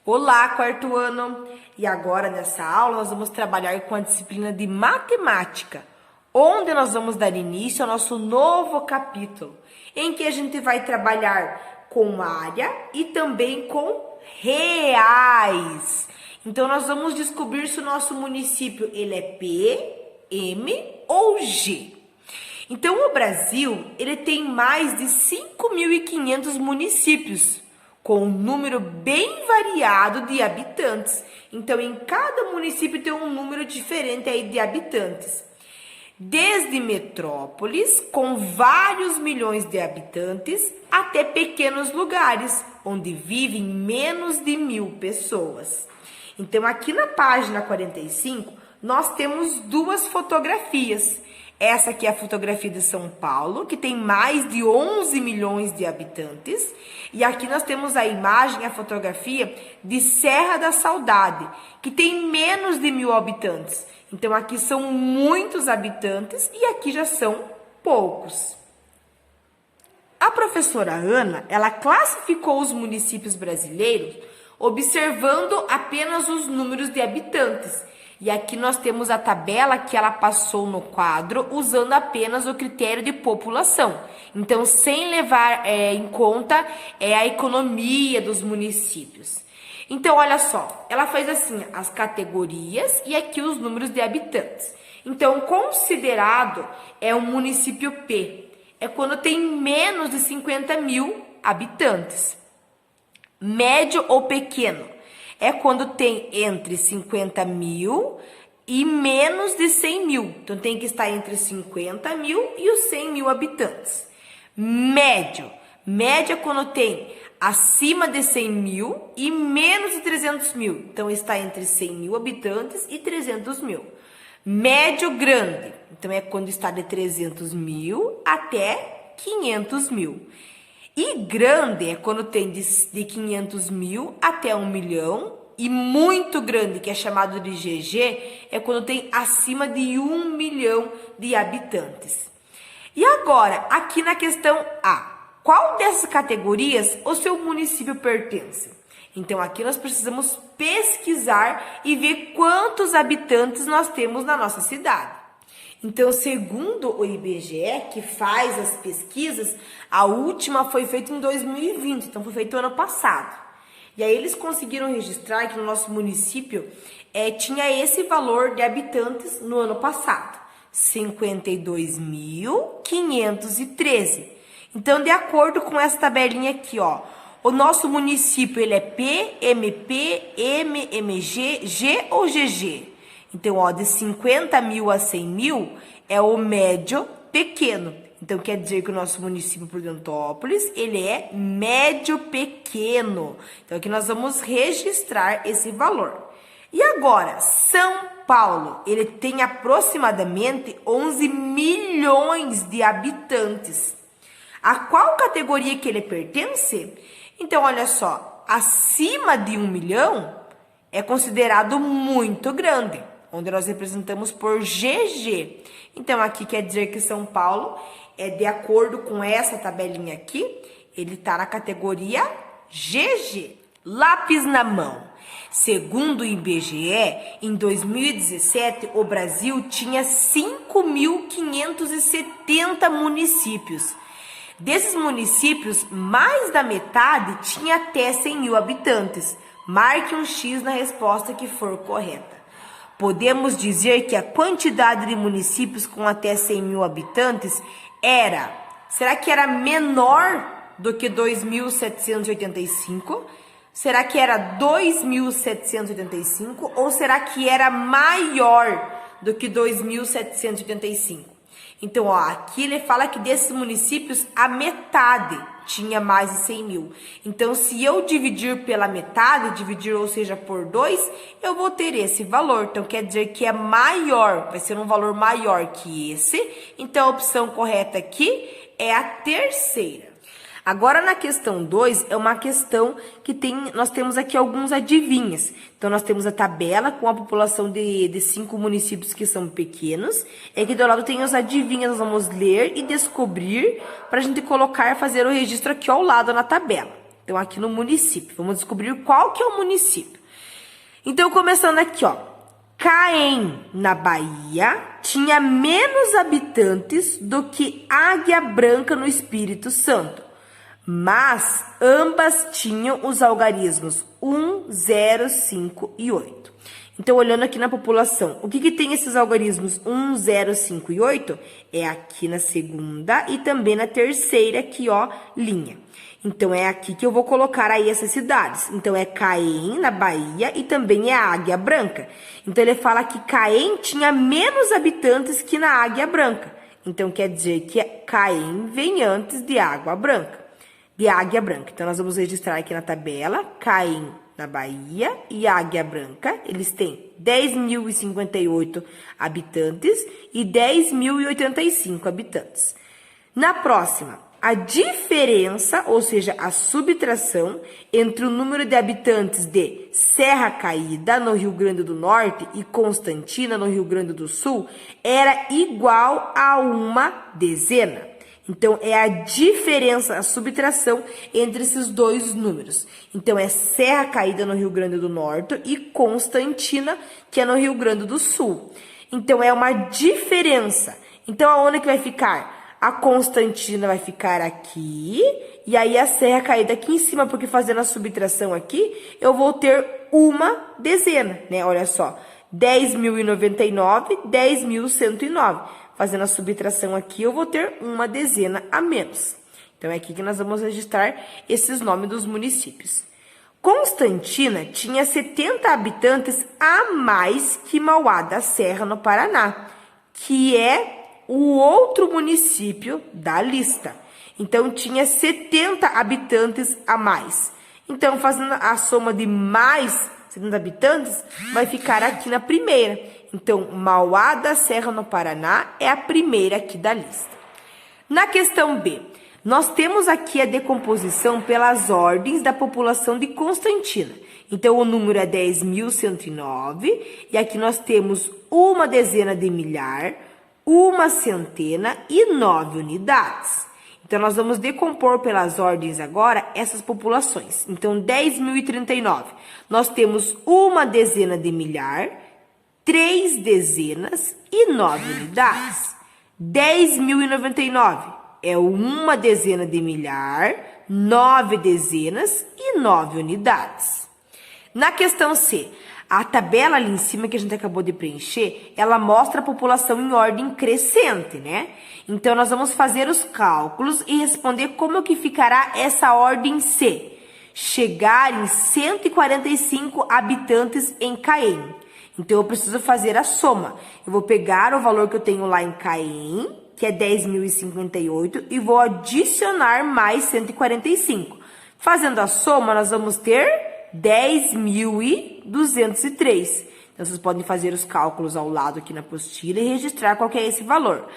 Olá, quarto ano! E agora, nessa aula, nós vamos trabalhar com a disciplina de matemática, onde nós vamos dar início ao nosso novo capítulo, em que a gente vai trabalhar com área e também com reais. Então, nós vamos descobrir se o nosso município ele é P, M ou G. Então, o Brasil ele tem mais de 5.500 municípios, com um número bem variado de habitantes. Então, em cada município tem um número diferente aí de habitantes. Desde metrópoles, com vários milhões de habitantes, até pequenos lugares, onde vivem menos de 1.000 pessoas. Então, aqui na página 45, nós temos duas fotografias. Essa aqui é a fotografia de São Paulo, que tem mais de 11 milhões de habitantes. E aqui nós temos a imagem, a fotografia de Serra da Saudade, que tem menos de 1.000 habitantes. Então, aqui são muitos habitantes e aqui já são poucos. A professora Ana, ela classificou os municípios brasileiros observando apenas os números de habitantes. E aqui nós temos a tabela que ela passou no quadro usando apenas o critério de população. Então, sem levar em conta a economia dos municípios. Então, olha só, ela faz assim, as categorias e aqui os números de habitantes. Então, considerado é um município P, é quando tem menos de 50.000 habitantes. Médio ou pequeno é quando tem entre 50.000 e menos de 100.000. Então, tem que estar entre 50.000 e os 100.000 habitantes. Médio. Médio é quando tem acima de 100.000 e menos de 300.000. Então, está entre 100.000 habitantes e 300.000. Médio grande. Então, é quando está de 300.000 até 500.000. E grande é quando tem de 500.000 até 1 milhão. E muito grande, que é chamado de GG, é quando tem acima de 1 milhão de habitantes. E agora, aqui na questão A, qual dessas categorias o seu município pertence? Então, aqui nós precisamos pesquisar e ver quantos habitantes nós temos na nossa cidade. Então, segundo o IBGE, que faz as pesquisas, a última foi feita em 2020, então foi feita no ano passado. E aí eles conseguiram registrar que no nosso município tinha esse valor de habitantes no ano passado, 52.513. Então, de acordo com essa tabelinha aqui, ó, o nosso município ele é P, MP, M, MG, G ou GG? Então, ó, de 50.000 a 100.000 é o médio pequeno. Então, quer dizer que o nosso município Prudentópolis, ele é médio pequeno. Então, aqui nós vamos registrar esse valor. E agora, São Paulo, ele tem aproximadamente 11 milhões de habitantes. A qual categoria que ele pertence? Então, olha só, acima de 1 milhão é considerado muito grande, onde nós representamos por GG. Então, aqui quer dizer que São Paulo, de acordo com essa tabelinha aqui, ele está na categoria GG. Lápis na mão. Segundo o IBGE, em 2017, o Brasil tinha 5.570 municípios. Desses municípios, mais da metade tinha até 100.000 habitantes. Marque um X na resposta que for correta. Podemos dizer que a quantidade de municípios com até 100.000 habitantes será que era menor do que 2.785? Será que era 2.785? Ou será que era maior do que 2.785? Então, ó, aqui ele fala que desses municípios, a metade tinha mais de 100.000. Então, se eu dividir pela metade, ou seja, por 2, eu vou ter esse valor. Então, quer dizer que é maior, vai ser um valor maior que esse. Então, a opção correta aqui é a terceira. Agora, na questão 2, é uma questão que nós temos aqui alguns adivinhas. Então, nós temos a tabela com a população de 5 municípios que são pequenos. E aqui do lado tem os adivinhas, nós vamos ler e descobrir para a gente fazer o registro aqui ao lado na tabela. Então, aqui no município. Vamos descobrir qual que é o município. Então, começando aqui, ó. Caém, na Bahia, tinha menos habitantes do que Águia Branca, no Espírito Santo. Mas ambas tinham os algarismos 1, 0, 5 e 8. Então, olhando aqui na população, o que tem esses algarismos 1, 0, 5 e 8? É aqui na segunda e também na terceira aqui, ó, linha. Então, é aqui que eu vou colocar aí essas cidades. Então, é Caém, na Bahia, e também é Águia Branca. Então, ele fala que Caém tinha menos habitantes que na Águia Branca. Então, quer dizer que Caém vem antes de Água Branca, de Águia Branca. Então, nós vamos registrar aqui na tabela, Caém, na Bahia, e Águia Branca, eles têm 10.058 habitantes e 10.085 habitantes. Na próxima, a diferença, ou seja, a subtração entre o número de habitantes de Serra Caída, no Rio Grande do Norte, e Constantina, no Rio Grande do Sul, era igual a uma dezena. Então, é a diferença, a subtração entre esses dois números. Então, é Serra Caída, no Rio Grande do Norte, e Constantina, que é no Rio Grande do Sul. Então, é uma diferença. Então, aonde que vai ficar? A Constantina vai ficar aqui, e aí a Serra Caída aqui em cima, porque fazendo a subtração aqui, eu vou ter uma dezena, né? Olha só, 10.099, 10.109. Fazendo a subtração aqui, eu vou ter uma dezena a menos. Então, é aqui que nós vamos registrar esses nomes dos municípios. Constantina tinha 70 habitantes a mais que Mauá da Serra, no Paraná, que é o outro município da lista. Então, tinha 70 habitantes a mais. Então, fazendo a soma de mais 70 habitantes, vai ficar aqui na primeira. Então, Mauá da Serra, no Paraná, é a primeira aqui da lista. Na questão B, nós temos aqui a decomposição pelas ordens da população de Constantina. Então, o número é 10.109, e aqui nós temos uma dezena de milhar, uma centena e 9 unidades. Então, nós vamos decompor pelas ordens agora essas populações. Então, 10.039, nós temos uma dezena de milhar, 3 dezenas e 9 unidades. 10.099 é uma dezena de milhar, 9 dezenas e 9 unidades. Na questão C, a tabela ali em cima que a gente acabou de preencher, ela mostra a população em ordem crescente, né? Então, nós vamos fazer os cálculos e responder como que ficará essa ordem C. Chegar em 145 habitantes em Caém. Então, eu preciso fazer a soma. Eu vou pegar o valor que eu tenho lá em Caém, que é 10.058, e vou adicionar mais 145. Fazendo a soma, nós vamos ter 10.203. Então, vocês podem fazer os cálculos ao lado aqui na apostila e registrar qual que é esse valor.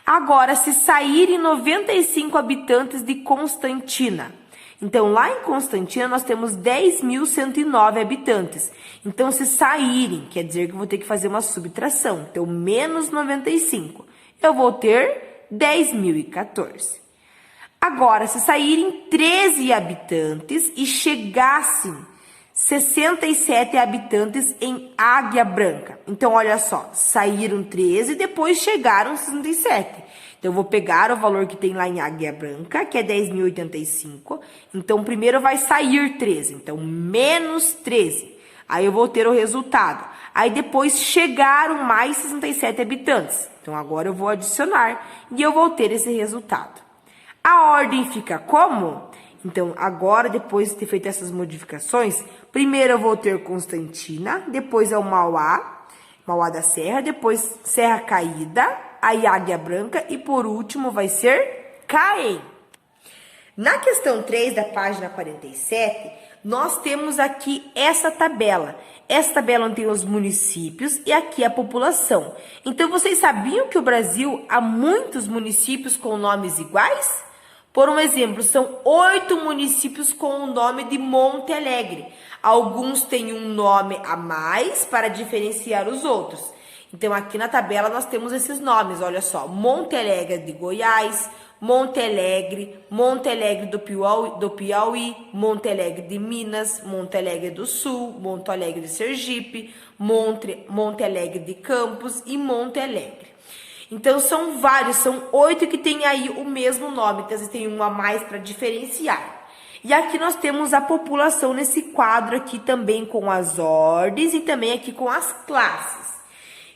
Agora, se saírem 95 habitantes de Constantina. Então, lá em Constantina, nós temos 10.109 habitantes. Então, se saírem, quer dizer que eu vou ter que fazer uma subtração. Então, menos 95. Eu vou ter 10.014. Agora, se saírem 13 habitantes e chegassem 67 habitantes em Águia Branca. Então, olha só, saíram 13 e depois chegaram 67. Então, eu vou pegar o valor que tem lá em Águia Branca, que é 10.085. Então, primeiro vai sair 13. Então, menos 13. Aí, eu vou ter o resultado. Aí, depois chegaram mais 67 habitantes. Então, agora eu vou adicionar e eu vou ter esse resultado. A ordem fica como? Então, agora, depois de ter feito essas modificações, primeiro eu vou ter Constantina, depois é o Mauá, Mauá da Serra, depois Serra Caída, aí Águia Branca e, por último, vai ser Caém. Na questão 3 da página 47, nós temos aqui essa tabela. Essa tabela tem os municípios e aqui a população. Então, vocês sabiam que o Brasil há muitos municípios com nomes iguais? Por um exemplo, são 8 municípios com o nome de Monte Alegre. Alguns têm um nome a mais para diferenciar os outros. Então, aqui na tabela nós temos esses nomes, olha só. Monte Alegre de Goiás, Monte Alegre do Piauí, Monte Alegre de Minas, Monte Alegre do Sul, Monte Alegre de Sergipe, Monte Alegre de Campos e Monte Alegre. Então, são vários, são 8 que tem aí o mesmo nome, então tem um a mais para diferenciar. E aqui nós temos a população nesse quadro aqui também com as ordens e também aqui com as classes.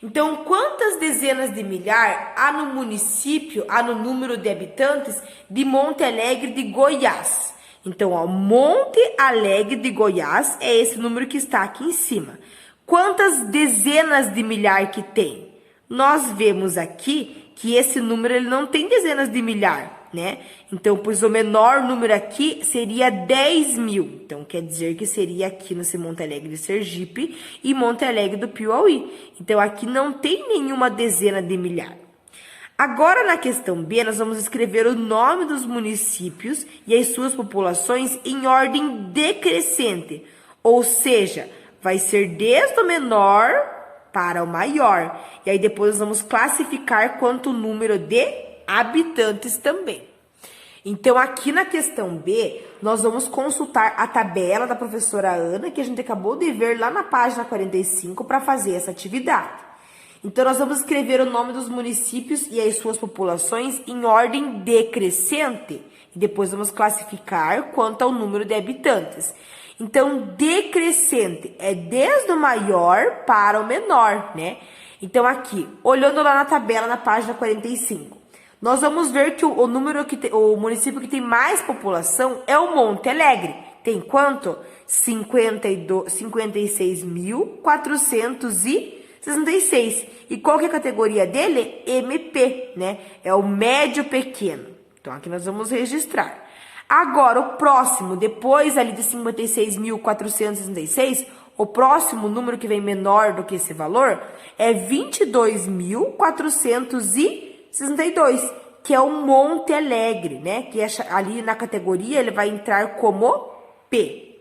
Então, quantas dezenas de milhar há no município, há no número de habitantes de Monte Alegre de Goiás? Então, ó, Monte Alegre de Goiás é esse número que está aqui em cima. Quantas dezenas de milhar que tem? Nós vemos aqui que esse número ele não tem dezenas de milhar, né? Então, pois o menor número aqui seria 10.000. Então, quer dizer que seria aqui nesse Monte Alegre de Sergipe e Monte Alegre do Piauí. Então, aqui não tem nenhuma dezena de milhar. Agora, na questão B, nós vamos escrever o nome dos municípios e as suas populações em ordem decrescente. Ou seja, vai ser desde o menor para o maior. E aí, depois nós vamos classificar quanto o número de habitantes também. Então, aqui na questão B, nós vamos consultar a tabela da professora Ana, que a gente acabou de ver lá na página 45 para fazer essa atividade. Então, nós vamos escrever o nome dos municípios e as suas populações em ordem decrescente. E depois vamos classificar quanto ao número de habitantes. Então, decrescente é desde o maior para o menor, né? Então, aqui, olhando lá na tabela, na página 45, nós vamos ver que o município que tem mais população é o Monte Alegre. Tem quanto? 56.466. E qual que é a categoria dele? MP, né? É o médio pequeno. Então, aqui nós vamos registrar. Agora, o próximo, depois ali de 56.466, o próximo número que vem menor do que esse valor é 22.462, que é o Monte Alegre, né? Que é ali na categoria ele vai entrar como P.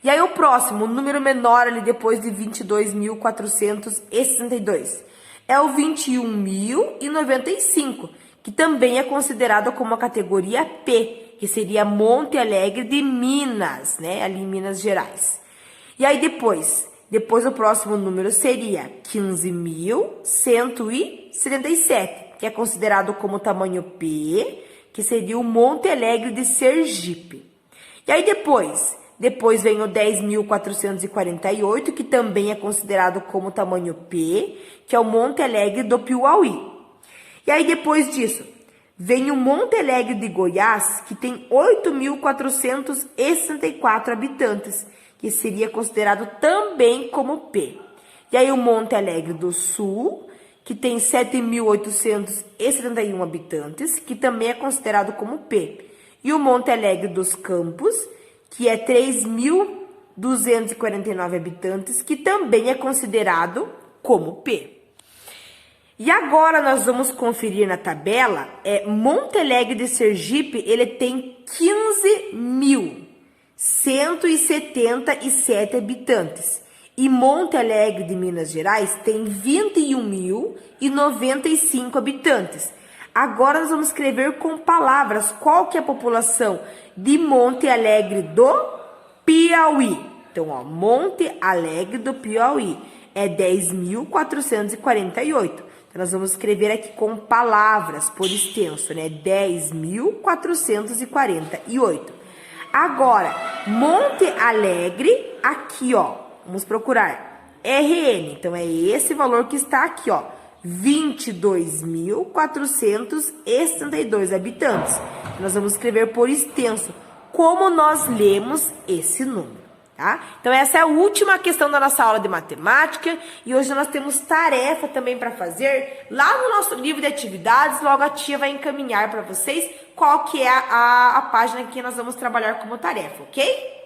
E aí o próximo, o número menor ali depois de 22.462, é o 21.095, que também é considerado como a categoria P, que seria Monte Alegre de Minas, né? Ali em Minas Gerais. E aí depois o próximo número seria 15.177, que é considerado como tamanho P, que seria o Monte Alegre de Sergipe. E aí depois vem o 10.448, que também é considerado como tamanho P, que é o Monte Alegre do Piauí. E aí depois disso, vem o Monte Alegre de Goiás, que tem 8.464 habitantes, que seria considerado também como P. E aí o Monte Alegre do Sul, que tem 7.871 habitantes, que também é considerado como P. E o Monte Alegre dos Campos, que é 3.249 habitantes, que também é considerado como P. E agora nós vamos conferir na tabela, Monte Alegre de Sergipe, ele tem 15.177 habitantes. E Monte Alegre de Minas Gerais tem 21.095 habitantes. Agora nós vamos escrever com palavras qual que é a população de Monte Alegre do Piauí. Então, ó, Monte Alegre do Piauí é 10.448. Então, nós vamos escrever aqui com palavras por extenso, né? 10.448. Agora, Monte Alegre, aqui, ó, vamos procurar RN. Então, é esse valor que está aqui, ó, 22.472 habitantes. Nós vamos escrever por extenso, como nós lemos esse número. Tá? Então, essa é a última questão da nossa aula de matemática e hoje nós temos tarefa também para fazer lá no nosso livro de atividades. Logo a tia vai encaminhar para vocês qual que é a página que nós vamos trabalhar como tarefa, ok?